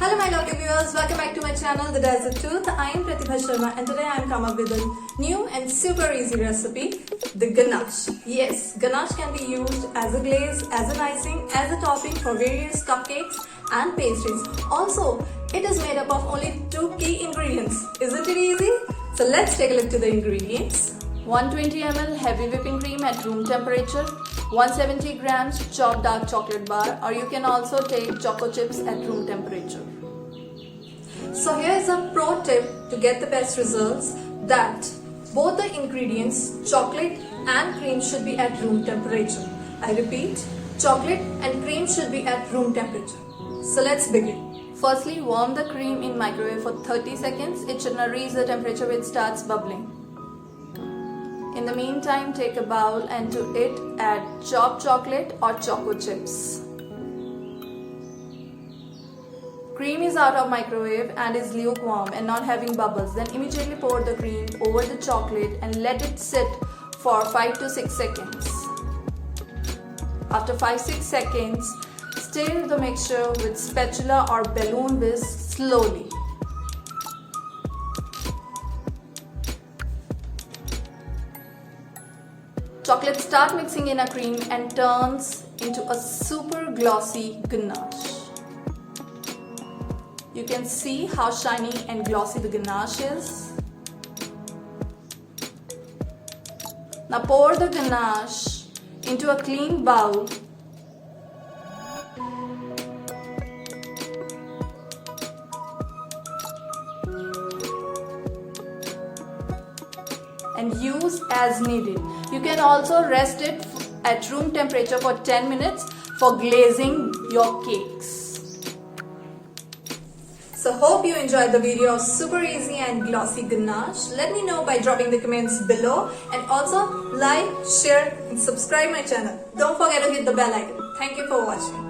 Hello my lovely viewers, welcome back to my channel The Desert Tooth. I am Pratibha Sharma and today I am come up with a new and super easy recipe, the ganache. Yes, ganache can be used as a glaze, as an icing, as a topping for various cupcakes and pastries. Also, it is made up of only 2 key ingredients. Isn't it easy? So let's take a look to the ingredients. 120 ml heavy whipping cream at room temperature, 170 grams chopped dark chocolate bar, or you can also take choco chips at room temperature. So here is a pro tip to get the best results, that both the ingredients chocolate and cream should be at room temperature. I repeat, chocolate and cream should be at room temperature. So let's begin. Firstly, warm the cream in microwave for 30 seconds. It should not reach the temperature which starts bubbling. In the meantime, take a bowl and to it add chopped chocolate or choco chips. Cream is out of microwave and is lukewarm and not having bubbles. Then immediately pour the cream over the chocolate and let it sit for 5 to 6 seconds. After 5-6 seconds, stir the mixture with spatula or balloon whisk slowly. Chocolate start mixing in a cream and turns into a super glossy ganache. You can see how shiny and glossy the ganache is. Now pour the ganache into a clean bowl . And use as needed. You can also rest it at room temperature for 10 minutes for glazing your cakes. So hope you enjoyed the video of super easy and glossy ganache. Let me know by dropping the comments below, and also like, share and subscribe my channel. Don't forget to hit the bell icon. Thank you for watching.